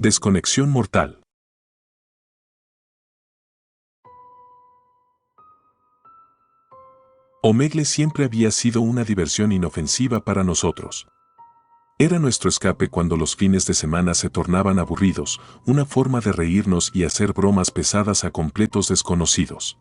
Desconexión mortal. Omegle siempre había sido una diversión inofensiva para nosotros. Era nuestro escape cuando los fines de semana se tornaban aburridos, una forma de reírnos y hacer bromas pesadas a completos desconocidos.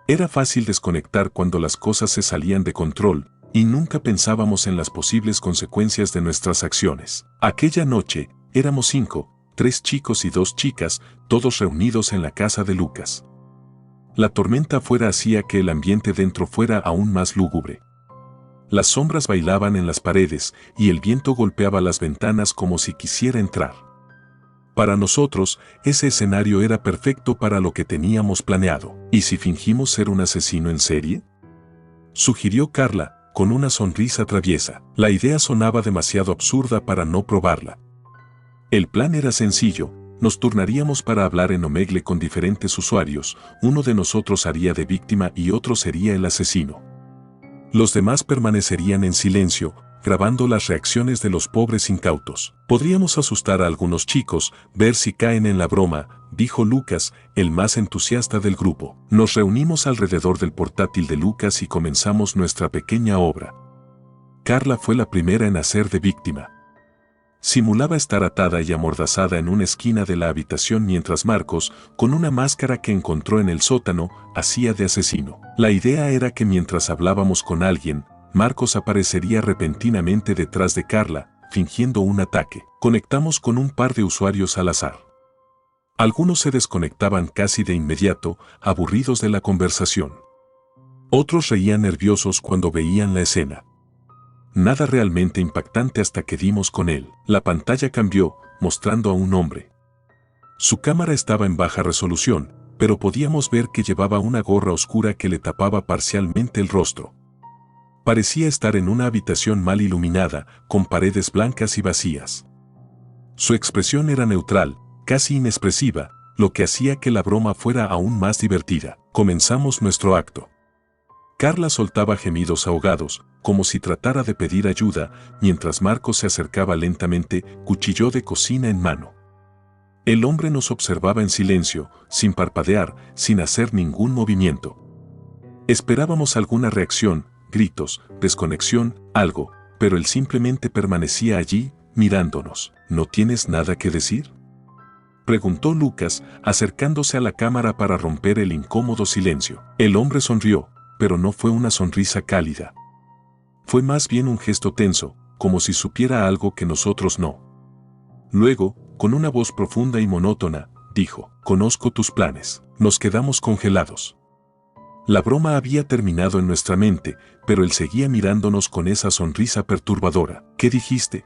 Era fácil desconectar cuando las cosas se salían de control, y nunca pensábamos en las posibles consecuencias de nuestras acciones. Aquella noche, éramos 5, 3 chicos y 2 chicas, todos reunidos en la casa de Lucas. La tormenta afuera hacía que el ambiente dentro fuera aún más lúgubre. Las sombras bailaban en las paredes y el viento golpeaba las ventanas como si quisiera entrar. Para nosotros, ese escenario era perfecto para lo que teníamos planeado. ¿Y si fingimos ser un asesino en serie?, sugirió Carla, con una sonrisa traviesa. La idea sonaba demasiado absurda para no probarla. El plan era sencillo. Nos turnaríamos para hablar en Omegle con diferentes usuarios, uno de nosotros haría de víctima y otro sería el asesino. Los demás permanecerían en silencio, grabando las reacciones de los pobres incautos. Podríamos asustar a algunos chicos, ver si caen en la broma, dijo Lucas, el más entusiasta del grupo. Nos reunimos alrededor del portátil de Lucas y comenzamos nuestra pequeña obra. Carla fue la primera en hacer de víctima. Simulaba estar atada y amordazada en una esquina de la habitación mientras Marcos, con una máscara que encontró en el sótano, hacía de asesino. La idea era que mientras hablábamos con alguien, Marcos aparecería repentinamente detrás de Carla, fingiendo un ataque. Conectamos con un par de usuarios al azar. Algunos se desconectaban casi de inmediato, aburridos de la conversación. Otros reían nerviosos cuando veían la escena. Nada realmente impactante hasta que dimos con él. La pantalla cambió, mostrando a un hombre. Su cámara estaba en baja resolución, pero podíamos ver que llevaba una gorra oscura que le tapaba parcialmente el rostro. Parecía estar en una habitación mal iluminada, con paredes blancas y vacías. Su expresión era neutral, casi inexpresiva, lo que hacía que la broma fuera aún más divertida. Comenzamos nuestro acto. Carla soltaba gemidos ahogados, como si tratara de pedir ayuda, mientras Marcos se acercaba lentamente, cuchillo de cocina en mano. El hombre nos observaba en silencio, sin parpadear, sin hacer ningún movimiento. Esperábamos alguna reacción, gritos, desconexión, algo, pero él simplemente permanecía allí, mirándonos. ¿No tienes nada que decir?, preguntó Lucas, acercándose a la cámara para romper el incómodo silencio. El hombre sonrió, pero no fue una sonrisa cálida. Fue más bien un gesto tenso, como si supiera algo que nosotros no. Luego, con una voz profunda y monótona, dijo: «Conozco tus planes». Nos quedamos congelados. La broma había terminado en nuestra mente, pero él seguía mirándonos con esa sonrisa perturbadora. «¿Qué dijiste?»,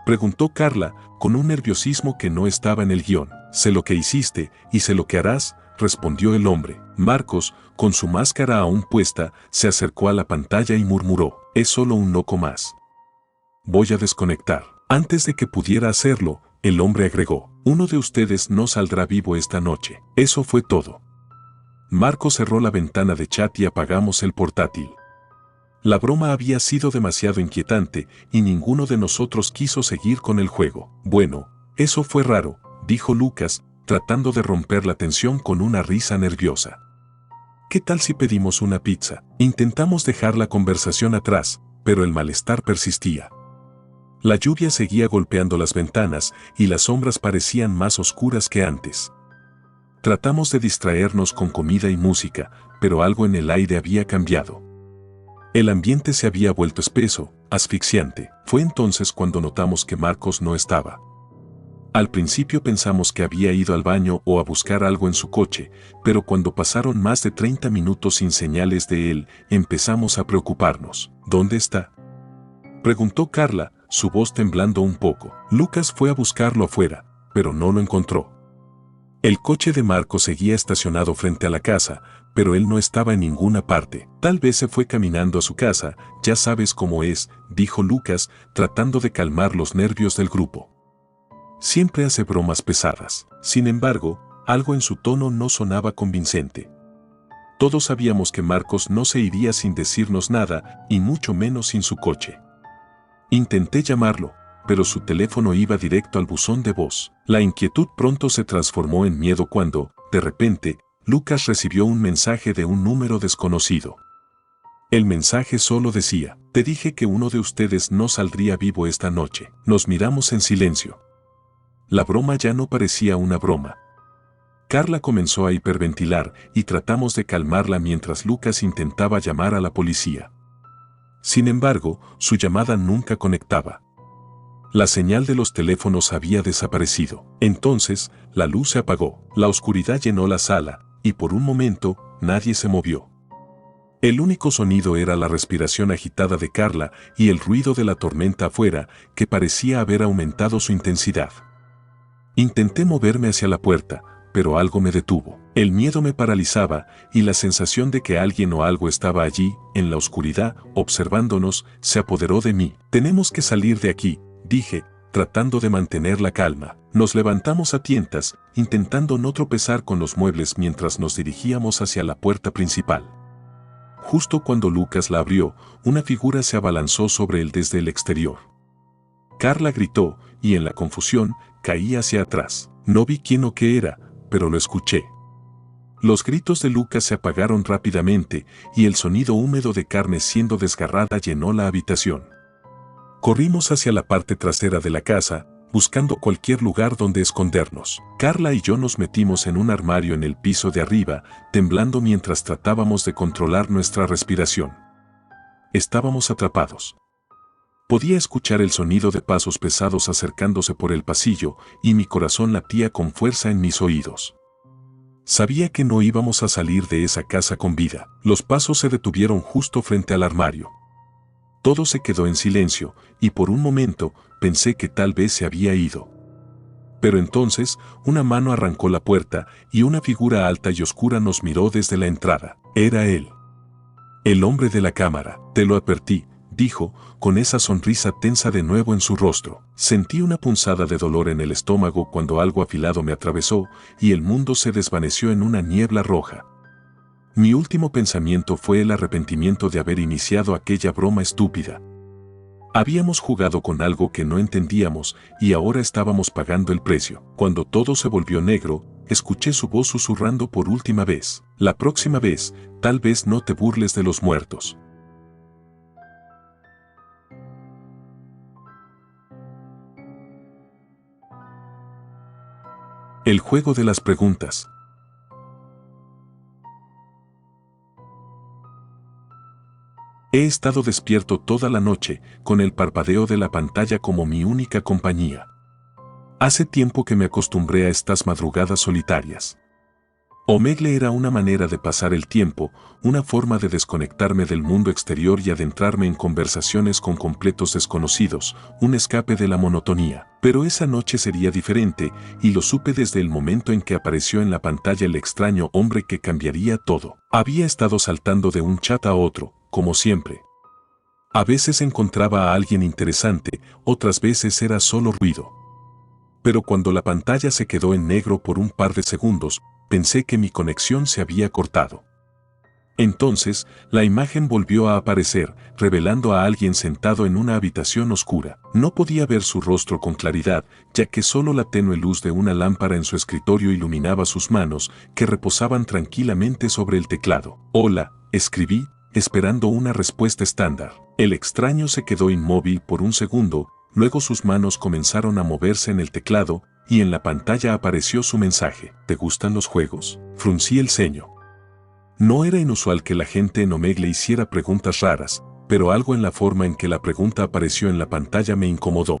preguntó Carla, con un nerviosismo que no estaba en el guión. «Sé lo que hiciste, y sé lo que harás», respondió el hombre. Marcos, con su máscara aún puesta, se acercó a la pantalla y murmuró: «Es solo un loco más. Voy a desconectar». Antes de que pudiera hacerlo, el hombre agregó: «Uno de ustedes no saldrá vivo esta noche». Eso fue todo. Marcos cerró la ventana de chat y apagamos el portátil. La broma había sido demasiado inquietante y ninguno de nosotros quiso seguir con el juego. «Bueno, eso fue raro», dijo Lucas, tratando de romper la tensión con una risa nerviosa. «¿Qué tal si pedimos una pizza?». Intentamos dejar la conversación atrás, pero el malestar persistía. La lluvia seguía golpeando las ventanas y las sombras parecían más oscuras que antes. Tratamos de distraernos con comida y música, pero algo en el aire había cambiado. El ambiente se había vuelto espeso, asfixiante. Fue entonces cuando notamos que Marcos no estaba. Al principio pensamos que había ido al baño o a buscar algo en su coche, pero cuando pasaron más de 30 minutos sin señales de él, empezamos a preocuparnos. «¿Dónde está?», preguntó Carla, su voz temblando un poco. Lucas fue a buscarlo afuera, pero no lo encontró. El coche de Marcos seguía estacionado frente a la casa, pero él no estaba en ninguna parte. «Tal vez se fue caminando a su casa, ya sabes cómo es», dijo Lucas, tratando de calmar los nervios del grupo. Siempre hace bromas pesadas. Sin embargo, algo en su tono no sonaba convincente. Todos sabíamos que Marcos no se iría sin decirnos nada, y mucho menos sin su coche. Intenté llamarlo, pero su teléfono iba directo al buzón de voz. La inquietud pronto se transformó en miedo cuando, de repente, Lucas recibió un mensaje de un número desconocido. El mensaje solo decía: te dije que uno de ustedes no saldría vivo esta noche. Nos miramos en silencio. La broma ya no parecía una broma. Carla comenzó a hiperventilar y tratamos de calmarla mientras Lucas intentaba llamar a la policía. Sin embargo, su llamada nunca conectaba. La señal de los teléfonos había desaparecido. Entonces, la luz se apagó, la oscuridad llenó la sala, y por un momento, nadie se movió. El único sonido era la respiración agitada de Carla y el ruido de la tormenta afuera, que parecía haber aumentado su intensidad. Intenté moverme hacia la puerta, pero algo me detuvo. El miedo me paralizaba y la sensación de que alguien o algo estaba allí, en la oscuridad, observándonos, se apoderó de mí. Tenemos que salir de aquí, dije, tratando de mantener la calma. Nos levantamos a tientas, intentando no tropezar con los muebles mientras nos dirigíamos hacia la puerta principal. Justo cuando Lucas la abrió, una figura se abalanzó sobre él desde el exterior. Carla gritó, y en la confusión, caí hacia atrás. No vi quién o qué era, pero lo escuché. Los gritos de Lucas se apagaron rápidamente, y el sonido húmedo de carne siendo desgarrada llenó la habitación. Corrimos hacia la parte trasera de la casa, buscando cualquier lugar donde escondernos. Carla y yo nos metimos en un armario en el piso de arriba, temblando mientras tratábamos de controlar nuestra respiración. Estábamos atrapados. Podía escuchar el sonido de pasos pesados acercándose por el pasillo, y mi corazón latía con fuerza en mis oídos. Sabía que no íbamos a salir de esa casa con vida. Los pasos se detuvieron justo frente al armario. Todo se quedó en silencio, y por un momento pensé que tal vez se había ido. Pero entonces, una mano arrancó la puerta, y una figura alta y oscura nos miró desde la entrada. Era él. El hombre de la cámara. Te lo advertí, dijo, con esa sonrisa tensa de nuevo en su rostro. Sentí una punzada de dolor en el estómago cuando algo afilado me atravesó, y el mundo se desvaneció en una niebla roja. Mi último pensamiento fue el arrepentimiento de haber iniciado aquella broma estúpida. Habíamos jugado con algo que no entendíamos y ahora estábamos pagando el precio. Cuando todo se volvió negro, escuché su voz susurrando por última vez: la próxima vez, tal vez no te burles de los muertos. El juego de las preguntas. He estado despierto toda la noche, con el parpadeo de la pantalla como mi única compañía. Hace tiempo que me acostumbré a estas madrugadas solitarias. Omegle era una manera de pasar el tiempo, una forma de desconectarme del mundo exterior y adentrarme en conversaciones con completos desconocidos, un escape de la monotonía. Pero esa noche sería diferente, y lo supe desde el momento en que apareció en la pantalla el extraño hombre que cambiaría todo. Había estado saltando de un chat a otro, como siempre. A veces encontraba a alguien interesante, otras veces era solo ruido. Pero cuando la pantalla se quedó en negro por un par de segundos, pensé que mi conexión se había cortado. Entonces, la imagen volvió a aparecer, revelando a alguien sentado en una habitación oscura. No podía ver su rostro con claridad, ya que solo la tenue luz de una lámpara en su escritorio iluminaba sus manos, que reposaban tranquilamente sobre el teclado. Hola, escribí, esperando una respuesta estándar. El extraño se quedó inmóvil por un segundo, luego sus manos comenzaron a moverse en el teclado, y en la pantalla apareció su mensaje. ¿Te gustan los juegos? Fruncí el ceño. No era inusual que la gente en Omegle hiciera preguntas raras, pero algo en la forma en que la pregunta apareció en la pantalla me incomodó.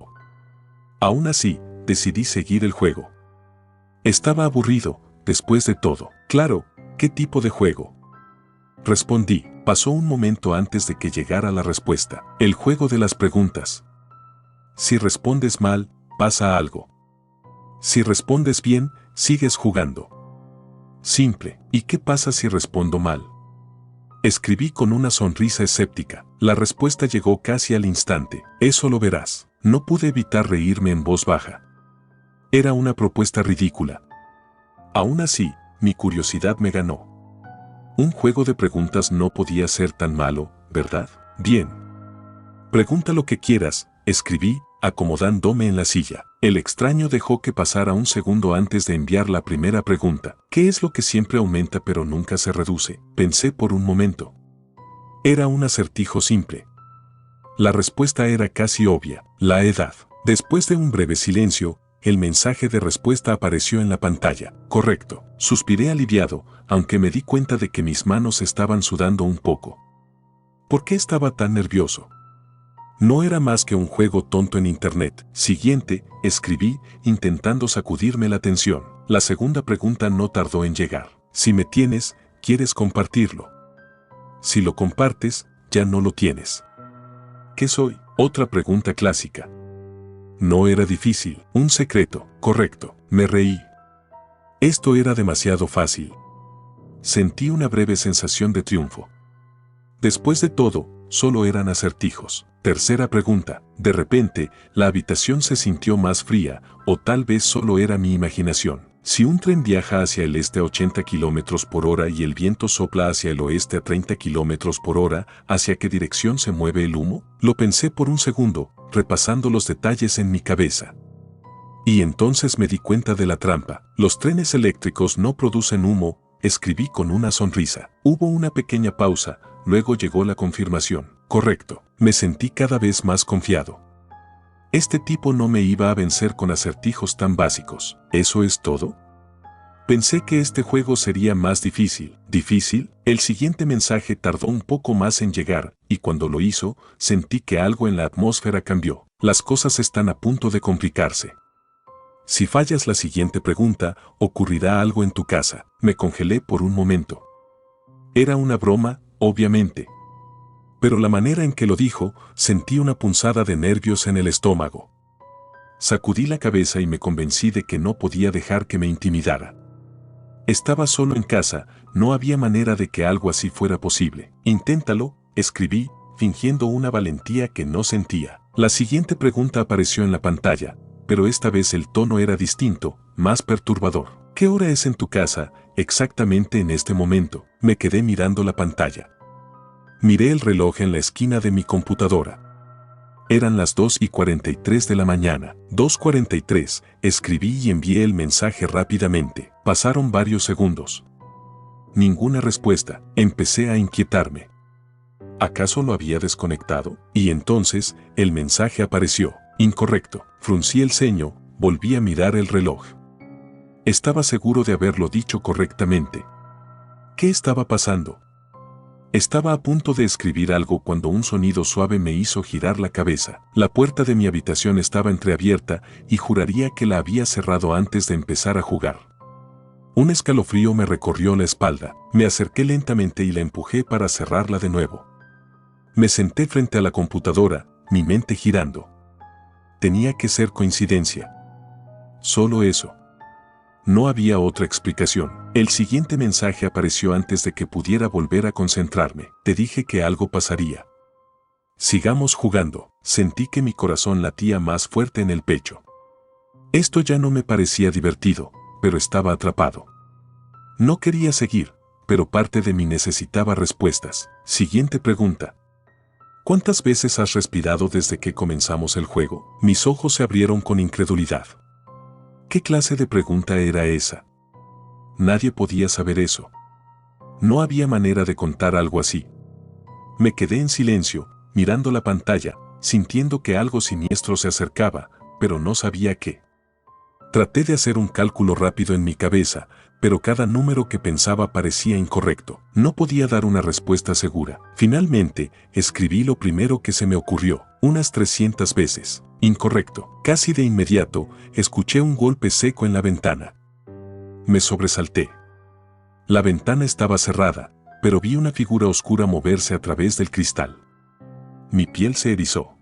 Aún así, decidí seguir el juego. Estaba aburrido, después de todo. Claro, ¿qué tipo de juego? Respondí. Pasó un momento antes de que llegara la respuesta. El juego de las preguntas. Si respondes mal, pasa algo. Si respondes bien, sigues jugando. Simple. ¿Y qué pasa si respondo mal? Escribí con una sonrisa escéptica. La respuesta llegó casi al instante. Eso lo verás. No pude evitar reírme en voz baja. Era una propuesta ridícula. Aún así, mi curiosidad me ganó. Un juego de preguntas no podía ser tan malo, ¿verdad? Bien. Pregunta lo que quieras, escribí, acomodándome en la silla. El extraño dejó que pasara un segundo antes de enviar la primera pregunta. ¿Qué es lo que siempre aumenta pero nunca se reduce? Pensé por un momento. Era un acertijo simple. La respuesta era casi obvia: la edad. Después de un breve silencio, el mensaje de respuesta apareció en la pantalla. Correcto. Suspiré aliviado, aunque me di cuenta de que mis manos estaban sudando un poco. ¿Por qué estaba tan nervioso? No era más que un juego tonto en internet. Siguiente, escribí, intentando sacudirme la tensión. La segunda pregunta no tardó en llegar. Si me tienes, ¿quieres compartirlo? Si lo compartes, ya no lo tienes. ¿Qué soy? Otra pregunta clásica. No era difícil. Un secreto. Correcto. Me reí. Esto era demasiado fácil. Sentí una breve sensación de triunfo. Después de todo, solo eran acertijos. Tercera pregunta. De repente, la habitación se sintió más fría, o tal vez solo era mi imaginación. Si un tren viaja hacia el este a 80 km por hora y el viento sopla hacia el oeste a 30 km por hora, ¿hacia qué dirección se mueve el humo? Lo pensé por un segundo, repasando los detalles en mi cabeza. Y entonces me di cuenta de la trampa. Los trenes eléctricos no producen humo, escribí con una sonrisa. Hubo una pequeña pausa, luego llegó la confirmación. Correcto. Me sentí cada vez más confiado. Este tipo no me iba a vencer con acertijos tan básicos. ¿Eso es todo? Pensé que este juego sería más difícil. ¿Difícil? El siguiente mensaje tardó un poco más en llegar, y cuando lo hizo, sentí que algo en la atmósfera cambió. Las cosas están a punto de complicarse. Si fallas la siguiente pregunta, ocurrirá algo en tu casa. Me congelé por un momento. Era una broma, obviamente. Pero la manera en que lo dijo, sentí una punzada de nervios en el estómago. Sacudí la cabeza y me convencí de que no podía dejar que me intimidara. Estaba solo en casa, no había manera de que algo así fuera posible. Inténtalo, escribí, fingiendo una valentía que no sentía. La siguiente pregunta apareció en la pantalla, pero esta vez el tono era distinto, más perturbador. ¿Qué hora es en tu casa, exactamente en este momento? Me quedé mirando la pantalla. Miré el reloj en la esquina de mi computadora. Eran las 2:43 de la mañana. 2:43, escribí y envié el mensaje rápidamente. Pasaron varios segundos. Ninguna respuesta. Empecé a inquietarme. ¿Acaso lo había desconectado? Y entonces, el mensaje apareció. Incorrecto. Fruncí el ceño, volví a mirar el reloj. Estaba seguro de haberlo dicho correctamente. ¿Qué estaba pasando? Estaba a punto de escribir algo cuando un sonido suave me hizo girar la cabeza. La puerta de mi habitación estaba entreabierta y juraría que la había cerrado antes de empezar a jugar. Un escalofrío me recorrió la espalda. Me acerqué lentamente y la empujé para cerrarla de nuevo. Me senté frente a la computadora, mi mente girando. Tenía que ser coincidencia. Solo eso. No había otra explicación. El siguiente mensaje apareció antes de que pudiera volver a concentrarme. Te dije que algo pasaría. Sigamos jugando. Sentí que mi corazón latía más fuerte en el pecho. Esto ya no me parecía divertido, pero estaba atrapado. No quería seguir, pero parte de mí necesitaba respuestas. Siguiente pregunta. ¿Cuántas veces has respirado desde que comenzamos el juego? Mis ojos se abrieron con incredulidad. ¿Qué clase de pregunta era esa? Nadie podía saber eso. No había manera de contar algo así. Me quedé en silencio, mirando la pantalla, sintiendo que algo siniestro se acercaba, pero no sabía qué. Traté de hacer un cálculo rápido en mi cabeza, pero cada número que pensaba parecía incorrecto. No podía dar una respuesta segura. Finalmente, escribí lo primero que se me ocurrió, unas 300 veces. Incorrecto. Casi de inmediato, escuché un golpe seco en la ventana. Me sobresalté. La ventana estaba cerrada, pero vi una figura oscura moverse a través del cristal. Mi piel se erizó.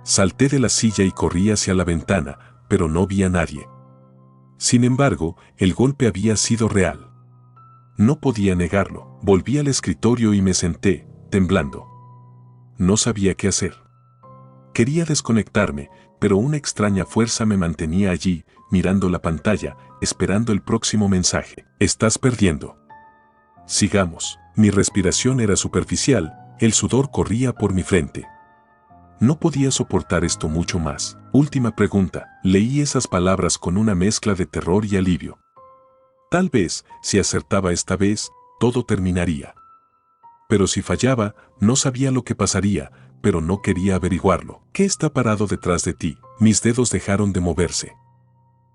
Salté de la silla y corrí hacia la ventana, pero no vi a nadie. Sin embargo, el golpe había sido real. No podía negarlo. Volví al escritorio y me senté, temblando. No sabía qué hacer. Quería desconectarme, pero una extraña fuerza me mantenía allí, mirando la pantalla, esperando el próximo mensaje. Estás perdiendo. Sigamos. Mi respiración era superficial, el sudor corría por mi frente. No podía soportar esto mucho más. Última pregunta. Leí esas palabras con una mezcla de terror y alivio. Tal vez, si acertaba esta vez, todo terminaría. Pero si fallaba, no sabía lo que pasaría, pero no quería averiguarlo. ¿Qué está parado detrás de ti? Mis dedos dejaron de moverse.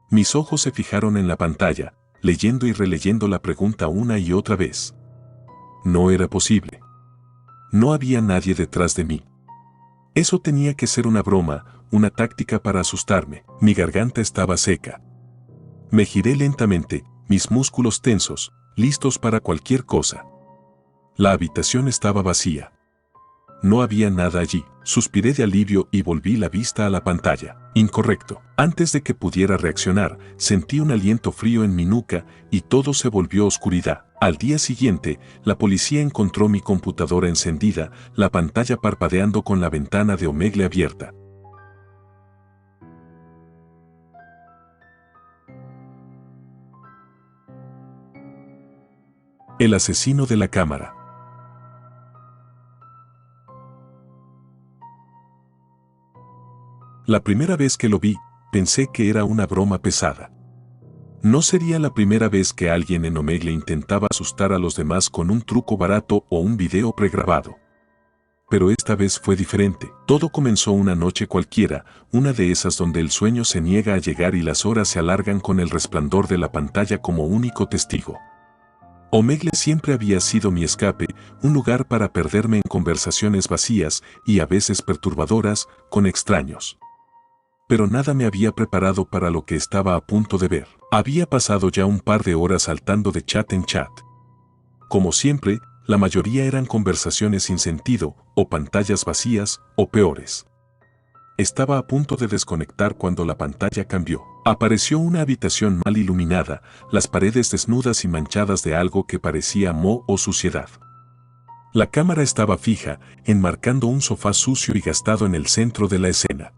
Mis ojos se fijaron en la pantalla, leyendo y releyendo la pregunta una y otra vez. No era posible. No había nadie detrás de mí. Eso tenía que ser una broma, una táctica para asustarme. Mi garganta estaba seca. Me giré lentamente, mis músculos tensos, listos para cualquier cosa. La habitación estaba vacía. No había nada allí. Suspiré de alivio y volví la vista a la pantalla. Incorrecto. Antes de que pudiera reaccionar, sentí un aliento frío en mi nuca y todo se volvió oscuridad. Al día siguiente, la policía encontró mi computadora encendida, la pantalla parpadeando con la ventana de Omegle abierta. El asesino de la cámara. La primera vez que lo vi, pensé que era una broma pesada. No sería la primera vez que alguien en Omegle intentaba asustar a los demás con un truco barato o un video pregrabado. Pero esta vez fue diferente. Todo comenzó una noche cualquiera, una de esas donde el sueño se niega a llegar y las horas se alargan con el resplandor de la pantalla como único testigo. Omegle siempre había sido mi escape, un lugar para perderme en conversaciones vacías y a veces perturbadoras con extraños. Pero nada me había preparado para lo que estaba a punto de ver. Había pasado ya un par de horas saltando de chat en chat. Como siempre, la mayoría eran conversaciones sin sentido, o pantallas vacías, o peores. Estaba a punto de desconectar cuando la pantalla cambió. Apareció una habitación mal iluminada, las paredes desnudas y manchadas de algo que parecía moho o suciedad. La cámara estaba fija, enmarcando un sofá sucio y gastado en el centro de la escena.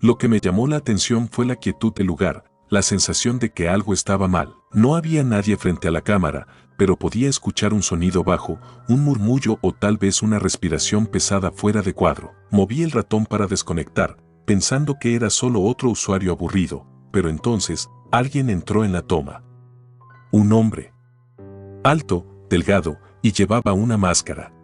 Lo que me llamó la atención fue la quietud del lugar, la sensación de que algo estaba mal. No había nadie frente a la cámara, pero podía escuchar un sonido bajo, un murmullo o tal vez una respiración pesada fuera de cuadro. Moví el ratón para desconectar, pensando que era solo otro usuario aburrido, pero entonces, alguien entró en la toma. Un hombre. Alto, delgado, y llevaba una máscara.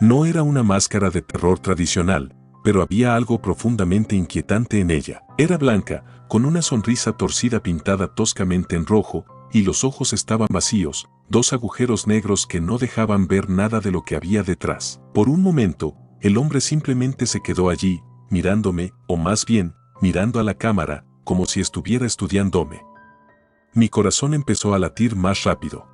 No era una máscara de terror tradicional, pero había algo profundamente inquietante en ella. Era blanca, con una sonrisa torcida pintada toscamente en rojo, y los ojos estaban vacíos, dos agujeros negros que no dejaban ver nada de lo que había detrás. Por un momento, el hombre simplemente se quedó allí, mirándome, o más bien, mirando a la cámara, como si estuviera estudiándome. Mi corazón empezó a latir más rápido.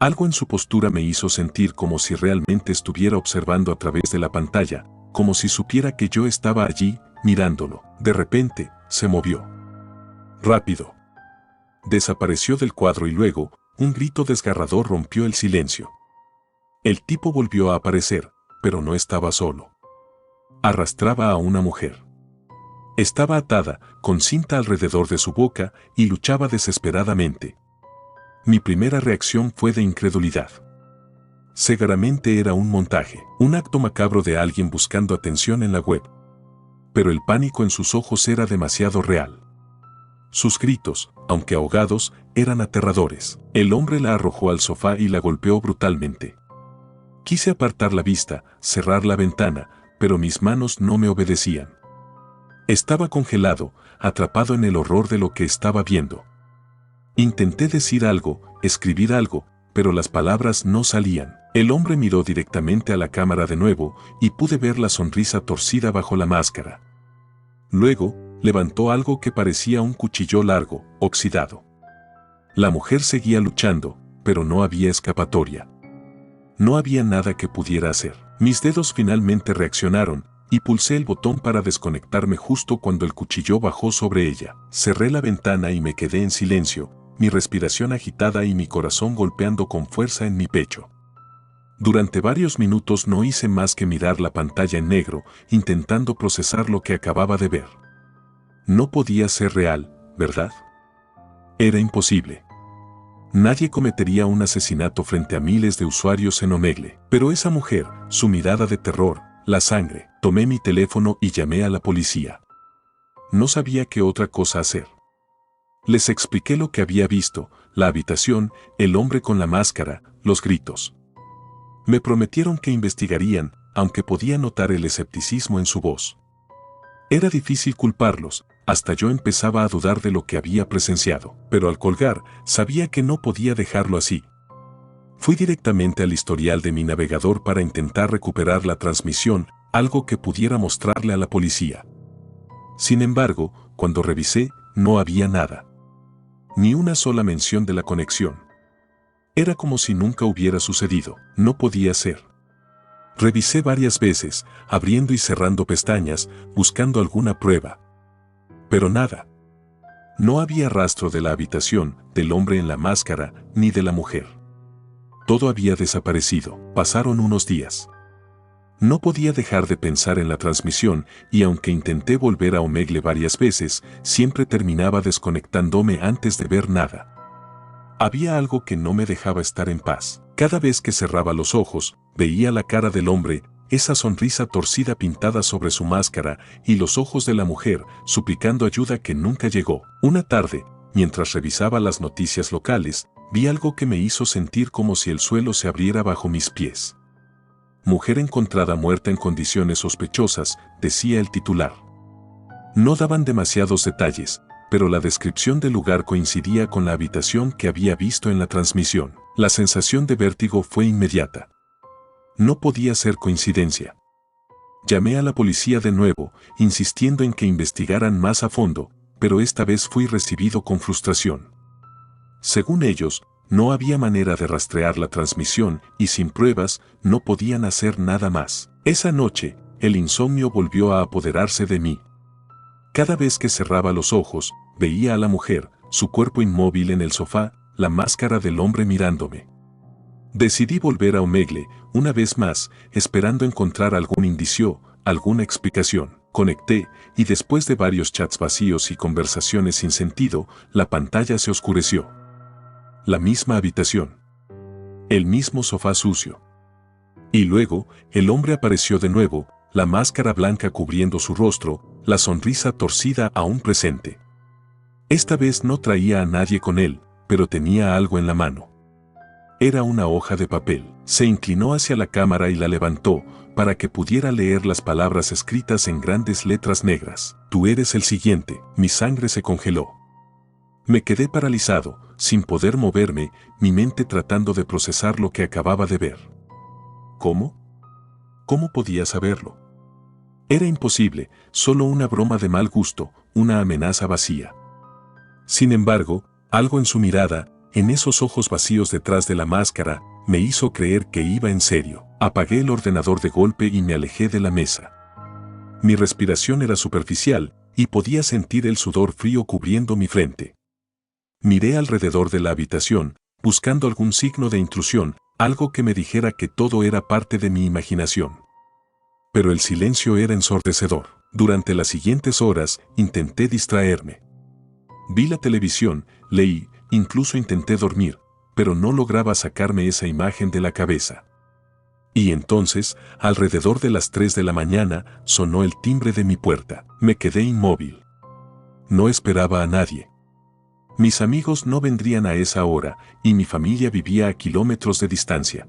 Algo en su postura me hizo sentir como si realmente estuviera observando a través de la pantalla, como si supiera que yo estaba allí, mirándolo. De repente, se movió. Rápido. Desapareció del cuadro y luego, un grito desgarrador rompió el silencio. El tipo volvió a aparecer, pero no estaba solo. Arrastraba a una mujer. Estaba atada, con cinta alrededor de su boca, y luchaba desesperadamente. Mi primera reacción fue de incredulidad. Seguramente era un montaje, un acto macabro de alguien buscando atención en la web. Pero el pánico en sus ojos era demasiado real. Sus gritos, aunque ahogados, eran aterradores. El hombre la arrojó al sofá y la golpeó brutalmente. Quise apartar la vista, cerrar la ventana, pero mis manos no me obedecían. Estaba congelado, atrapado en el horror de lo que estaba viendo. Intenté decir algo, escribir algo, pero las palabras no salían. El hombre miró directamente a la cámara de nuevo y pude ver la sonrisa torcida bajo la máscara. Luego, levantó algo que parecía un cuchillo largo, oxidado. La mujer seguía luchando, pero no había escapatoria. No había nada que pudiera hacer. Mis dedos finalmente reaccionaron, y pulsé el botón para desconectarme justo cuando el cuchillo bajó sobre ella. Cerré la ventana y me quedé en silencio, mi respiración agitada y mi corazón golpeando con fuerza en mi pecho. Durante varios minutos no hice más que mirar la pantalla en negro, intentando procesar lo que acababa de ver. No podía ser real, ¿verdad? Era imposible. Nadie cometería un asesinato frente a miles de usuarios en Omegle. Pero esa mujer, su mirada de terror, la sangre. Tomé mi teléfono y llamé a la policía. No sabía qué otra cosa hacer. Les expliqué lo que había visto, la habitación, el hombre con la máscara, los gritos. Me prometieron que investigarían, aunque podía notar el escepticismo en su voz. Era difícil culparlos, hasta yo empezaba a dudar de lo que había presenciado, pero al colgar, sabía que no podía dejarlo así. Fui directamente al historial de mi navegador para intentar recuperar la transmisión, algo que pudiera mostrarle a la policía. Sin embargo, cuando revisé, no había nada. Ni una sola mención de la conexión. Era como si nunca hubiera sucedido. No podía ser. Revisé varias veces, abriendo y cerrando pestañas, buscando alguna prueba. Pero nada. No había rastro de la habitación, del hombre en la máscara, ni de la mujer. Todo había desaparecido. Pasaron unos días. No podía dejar de pensar en la transmisión y aunque intenté volver a Omegle varias veces, siempre terminaba desconectándome antes de ver nada. Había algo que no me dejaba estar en paz. Cada vez que cerraba los ojos, veía la cara del hombre, esa sonrisa torcida pintada sobre su máscara y los ojos de la mujer, suplicando ayuda que nunca llegó. Una tarde, mientras revisaba las noticias locales, vi algo que me hizo sentir como si el suelo se abriera bajo mis pies. Mujer encontrada muerta en condiciones sospechosas, decía el titular. No daban demasiados detalles, pero la descripción del lugar coincidía con la habitación que había visto en la transmisión. La sensación de vértigo fue inmediata. No podía ser coincidencia. Llamé a la policía de nuevo, insistiendo en que investigaran más a fondo, pero esta vez fui recibido con frustración. Según ellos, no había manera de rastrear la transmisión y sin pruebas no podían hacer nada más. Esa noche, el insomnio volvió a apoderarse de mí. Cada vez que cerraba los ojos, veía a la mujer, su cuerpo inmóvil en el sofá, la máscara del hombre mirándome. Decidí volver a Omegle, una vez más, esperando encontrar algún indicio, alguna explicación. Conecté, y después de varios chats vacíos y conversaciones sin sentido, la pantalla se oscureció. La misma habitación. El mismo sofá sucio. Y luego, el hombre apareció de nuevo, la máscara blanca cubriendo su rostro, la sonrisa torcida aún presente. Esta vez no traía a nadie con él, pero tenía algo en la mano. Era una hoja de papel. Se inclinó hacia la cámara y la levantó, para que pudiera leer las palabras escritas en grandes letras negras. Tú eres el siguiente. Mi sangre se congeló. Me quedé paralizado, sin poder moverme, mi mente tratando de procesar lo que acababa de ver. ¿Cómo? ¿Cómo podía saberlo? Era imposible, solo una broma de mal gusto, una amenaza vacía. Sin embargo, algo en su mirada, en esos ojos vacíos detrás de la máscara, me hizo creer que iba en serio. Apagué el ordenador de golpe y me alejé de la mesa. Mi respiración era superficial, y podía sentir el sudor frío cubriendo mi frente. Miré alrededor de la habitación, buscando algún signo de intrusión, algo que me dijera que todo era parte de mi imaginación. Pero el silencio era ensordecedor. Durante las siguientes horas, intenté distraerme. Vi la televisión, leí, incluso intenté dormir, pero no lograba sacarme esa imagen de la cabeza. Y entonces, alrededor de las 3 de la mañana, sonó el timbre de mi puerta. Me quedé inmóvil. No esperaba a nadie. Mis amigos no vendrían a esa hora, y mi familia vivía a kilómetros de distancia.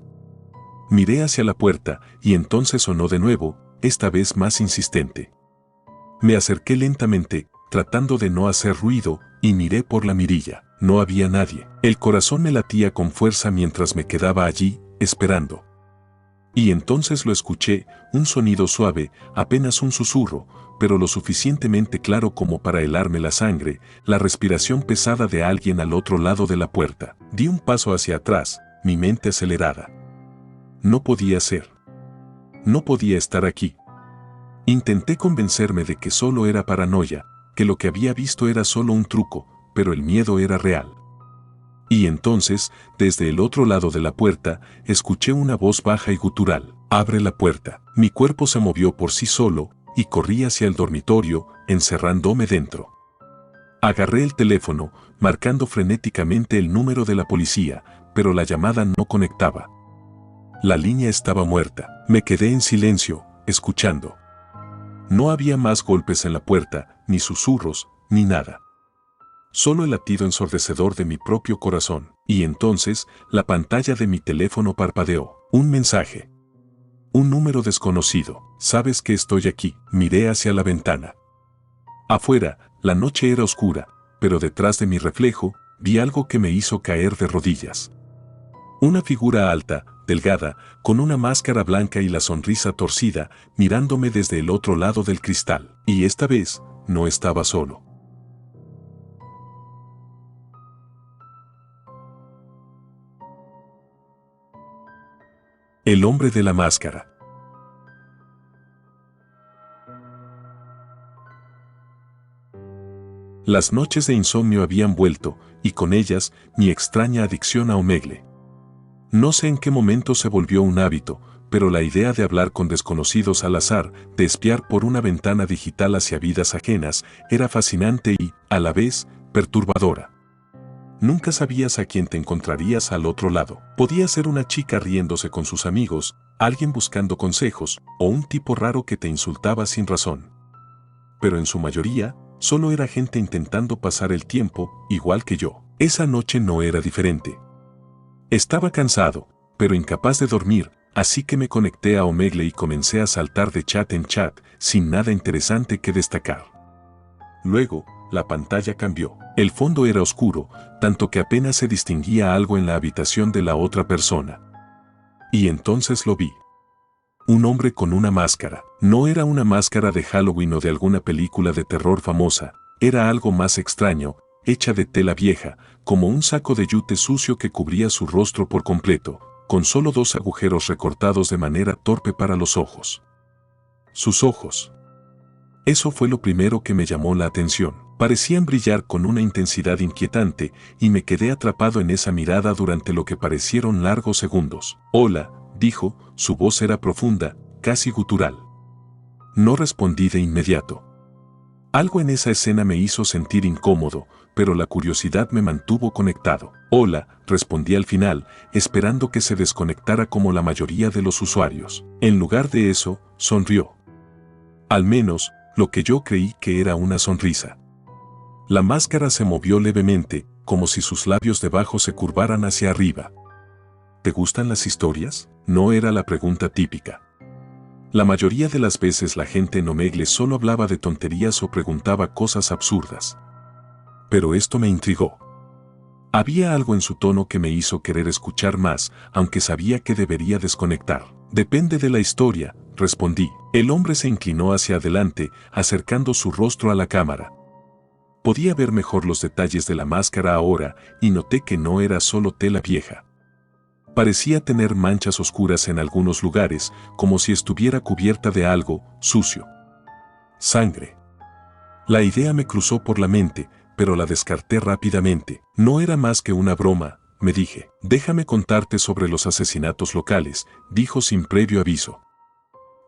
Miré hacia la puerta, y entonces sonó de nuevo, esta vez más insistente. Me acerqué lentamente, tratando de no hacer ruido, y miré por la mirilla. No había nadie. El corazón me latía con fuerza mientras me quedaba allí, esperando. Y entonces lo escuché, un sonido suave, apenas un susurro, pero lo suficientemente claro como para helarme la sangre, la respiración pesada de alguien al otro lado de la puerta. Di un paso hacia atrás, mi mente acelerada. No podía ser. No podía estar aquí. Intenté convencerme de que solo era paranoia, que lo que había visto era solo un truco, pero el miedo era real. Y entonces, desde el otro lado de la puerta, escuché una voz baja y gutural. Abre la puerta. Mi cuerpo se movió por sí solo, y corrí hacia el dormitorio, encerrándome dentro. Agarré el teléfono, marcando frenéticamente el número de la policía, pero la llamada no conectaba. La línea estaba muerta. Me quedé en silencio, escuchando. No había más golpes en la puerta, ni susurros, ni nada. Solo el latido ensordecedor de mi propio corazón. Y entonces, la pantalla de mi teléfono parpadeó. Un mensaje. Un número desconocido. ¿Sabes que estoy aquí? Miré hacia la ventana. Afuera, la noche era oscura, pero detrás de mi reflejo, vi algo que me hizo caer de rodillas. Una figura alta, delgada, con una máscara blanca y la sonrisa torcida, mirándome desde el otro lado del cristal. Y esta vez, no estaba solo. El hombre de la máscara. Las noches de insomnio habían vuelto, y con ellas, mi extraña adicción a Omegle. No sé en qué momento se volvió un hábito, pero la idea de hablar con desconocidos al azar, de espiar por una ventana digital hacia vidas ajenas, era fascinante y, a la vez, perturbadora. Nunca sabías a quién te encontrarías al otro lado. Podía ser una chica riéndose con sus amigos, alguien buscando consejos, o un tipo raro que te insultaba sin razón. Pero en su mayoría, solo era gente intentando pasar el tiempo, igual que yo. Esa noche no era diferente. Estaba cansado, pero incapaz de dormir, así que me conecté a Omegle y comencé a saltar de chat en chat, sin nada interesante que destacar. Luego, la pantalla cambió. El fondo era oscuro, tanto que apenas se distinguía algo en la habitación de la otra persona. Y entonces lo vi. Un hombre con una máscara. No era una máscara de Halloween o de alguna película de terror famosa, era algo más extraño, hecha de tela vieja, como un saco de yute sucio que cubría su rostro por completo, con solo 2 agujeros recortados de manera torpe para los ojos. Sus ojos. Eso fue lo primero que me llamó la atención. Parecían brillar con una intensidad inquietante, y me quedé atrapado en esa mirada durante lo que parecieron largos segundos. «Hola», dijo, su voz era profunda, casi gutural. No respondí de inmediato. Algo en esa escena me hizo sentir incómodo, pero la curiosidad me mantuvo conectado. «Hola», respondí al final, esperando que se desconectara como la mayoría de los usuarios. En lugar de eso, sonrió. Al menos, lo que yo creí que era una sonrisa. La máscara se movió levemente, como si sus labios debajo se curvaran hacia arriba. ¿Te gustan las historias? No era la pregunta típica. La mayoría de las veces la gente en Omegle solo hablaba de tonterías o preguntaba cosas absurdas. Pero esto me intrigó. Había algo en su tono que me hizo querer escuchar más, aunque sabía que debería desconectar. «Depende de la historia», respondí. El hombre se inclinó hacia adelante, acercando su rostro a la cámara. Podía ver mejor los detalles de la máscara ahora, y noté que no era solo tela vieja. Parecía tener manchas oscuras en algunos lugares, como si estuviera cubierta de algo sucio. Sangre. La idea me cruzó por la mente, pero la descarté rápidamente. No era más que una broma, me dije. «Déjame contarte sobre los asesinatos locales», dijo sin previo aviso.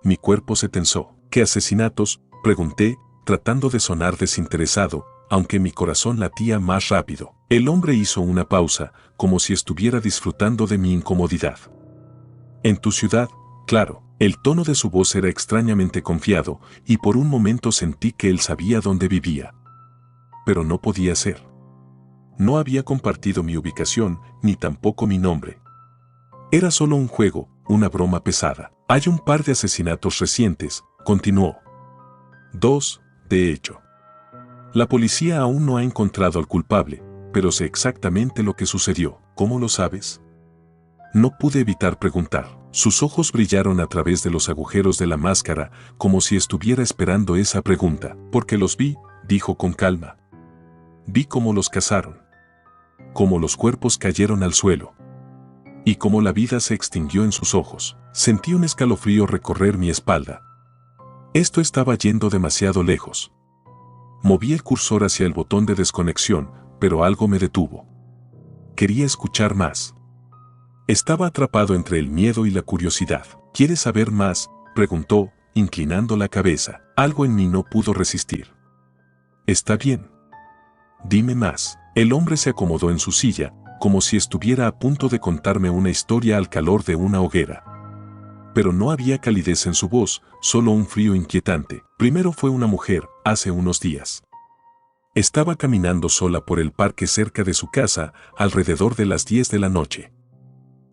Mi cuerpo se tensó. «¿Qué asesinatos?», pregunté, tratando de sonar desinteresado, aunque mi corazón latía más rápido. El hombre hizo una pausa, como si estuviera disfrutando de mi incomodidad. «En tu ciudad, claro». El tono de su voz era extrañamente confiado, y por un momento sentí que él sabía dónde vivía. Pero no podía ser. No había compartido mi ubicación, ni tampoco mi nombre. Era solo un juego, una broma pesada. «Hay un par de asesinatos recientes», continuó. «2, de hecho. La policía aún no ha encontrado al culpable, pero sé exactamente lo que sucedió». «¿Cómo lo sabes?». No pude evitar preguntar. Sus ojos brillaron a través de los agujeros de la máscara, como si estuviera esperando esa pregunta. «Porque los vi», dijo con calma. «Vi cómo los cazaron. Cómo los cuerpos cayeron al suelo. Y cómo la vida se extinguió en sus ojos». Sentí un escalofrío recorrer mi espalda. Esto estaba yendo demasiado lejos. Moví el cursor hacia el botón de desconexión, pero algo me detuvo. Quería escuchar más. Estaba atrapado entre el miedo y la curiosidad. «¿Quieres saber más?», preguntó, inclinando la cabeza. Algo en mí no pudo resistir. «Está bien. Dime más». El hombre se acomodó en su silla, como si estuviera a punto de contarme una historia al calor de una hoguera. pero no había calidez en su voz, solo un frío inquietante. Primero fue una mujer, hace unos días. Estaba caminando sola por el parque cerca de su casa, alrededor de las 10 de la noche.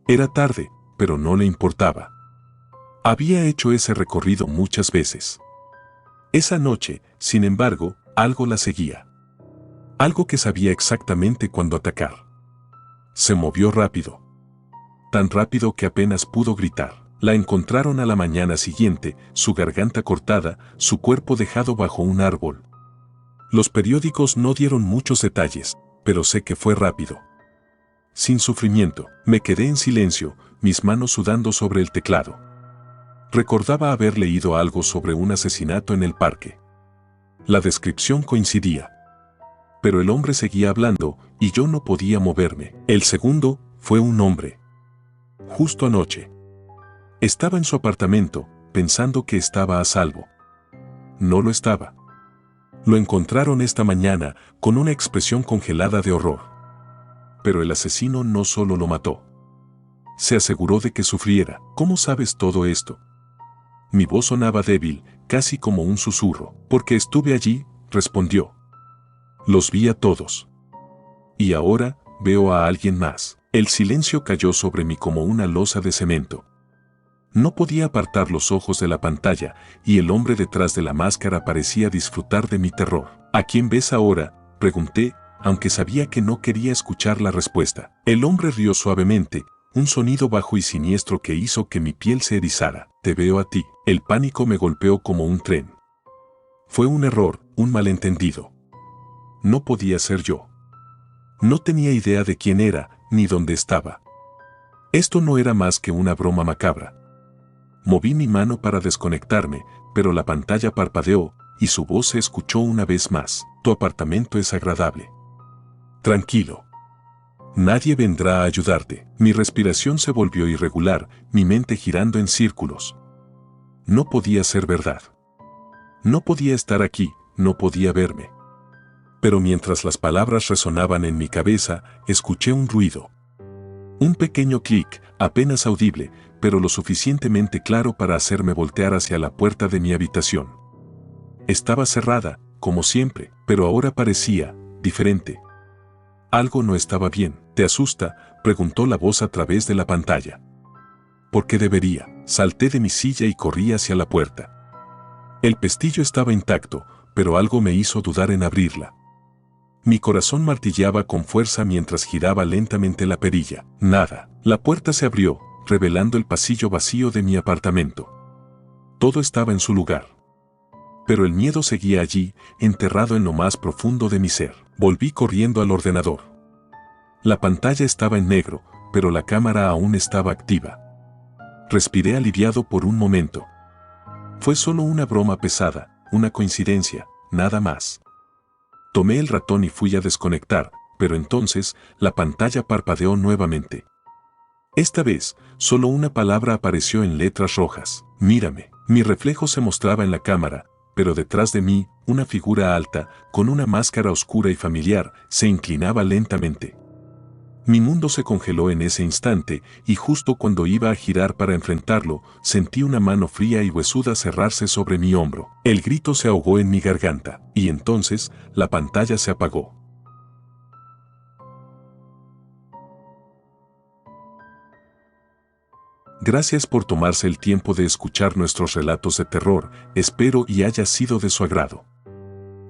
Era tarde, pero no le importaba. Había hecho ese recorrido muchas veces. Esa noche, sin embargo, algo la seguía. Algo que sabía exactamente cuándo atacar. Se movió rápido. Tan rápido que apenas pudo gritar. La encontraron a la mañana siguiente, su garganta cortada, su cuerpo dejado bajo un árbol. Los periódicos no dieron muchos detalles, pero sé que fue rápido. Sin sufrimiento, me quedé en silencio, mis manos sudando sobre el teclado. Recordaba haber leído algo sobre un asesinato en el parque. La descripción coincidía. Pero el hombre seguía hablando, y yo no podía moverme. El segundo fue un hombre. Justo anoche. Estaba en su apartamento, pensando que estaba a salvo. No lo estaba. Lo encontraron esta mañana, con una expresión congelada de horror. Pero el asesino no solo lo mató. Se aseguró de que sufriera. ¿Cómo sabes todo esto? Mi voz sonaba débil, casi como un susurro. Porque estuve allí, respondió. Los vi a todos. Y ahora, veo a alguien más. El silencio cayó sobre mí como una losa de cemento. No podía apartar los ojos de la pantalla, y el hombre detrás de la máscara parecía disfrutar de mi terror. ¿A quién ves ahora?, pregunté, aunque sabía que no quería escuchar la respuesta. El hombre rió suavemente, un sonido bajo y siniestro que hizo que mi piel se erizara. Te veo a ti. El pánico me golpeó como un tren. Fue un error, un malentendido. No podía ser yo. No tenía idea de quién era, ni dónde estaba. Esto no era más que una broma macabra. Moví mi mano para desconectarme, pero la pantalla parpadeó, y su voz se escuchó una vez más. Tu apartamento es agradable. Tranquilo. Nadie vendrá a ayudarte. Mi respiración se volvió irregular, mi mente girando en círculos. No podía ser verdad. No podía estar aquí, no podía verme. Pero mientras las palabras resonaban en mi cabeza, escuché un ruido. Un pequeño clic, apenas audible, pero lo suficientemente claro para hacerme voltear hacia la puerta de mi habitación. Estaba cerrada, como siempre, pero ahora parecía diferente. Algo no estaba bien. ¿Te asusta?, preguntó la voz a través de la pantalla. ¿Por qué debería? Salté de mi silla y corrí hacia la puerta. El pestillo estaba intacto, pero algo me hizo dudar en abrirla. Mi corazón martilleaba con fuerza mientras giraba lentamente la perilla. Nada. La puerta se abrió, revelando el pasillo vacío de mi apartamento. Todo estaba en su lugar. Pero el miedo seguía allí, enterrado en lo más profundo de mi ser. Volví corriendo al ordenador. La pantalla estaba en negro, pero la cámara aún estaba activa. Respiré aliviado por un momento. Fue solo una broma pesada, una coincidencia, nada más. Tomé el ratón y fui a desconectar, pero entonces la pantalla parpadeó nuevamente. Esta vez, solo una palabra apareció en letras rojas. Mírame. Mi reflejo se mostraba en la cámara, pero detrás de mí, una figura alta, con una máscara oscura y familiar, se inclinaba lentamente. Mi mundo se congeló en ese instante, y justo cuando iba a girar para enfrentarlo, sentí una mano fría y huesuda cerrarse sobre mi hombro. El grito se ahogó en mi garganta, y entonces, la pantalla se apagó. Gracias por tomarse el tiempo de escuchar nuestros relatos de terror, espero y haya sido de su agrado.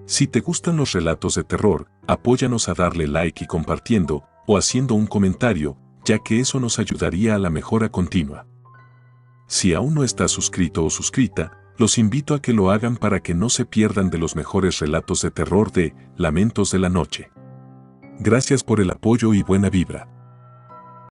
Si te gustan los relatos de terror, apóyanos a darle like y compartiendo, o haciendo un comentario, ya que eso nos ayudaría a la mejora continua. Si aún no estás suscrito o suscrita, los invito a que lo hagan para que no se pierdan de los mejores relatos de terror de Lamentos de la Noche. Gracias por el apoyo y buena vibra.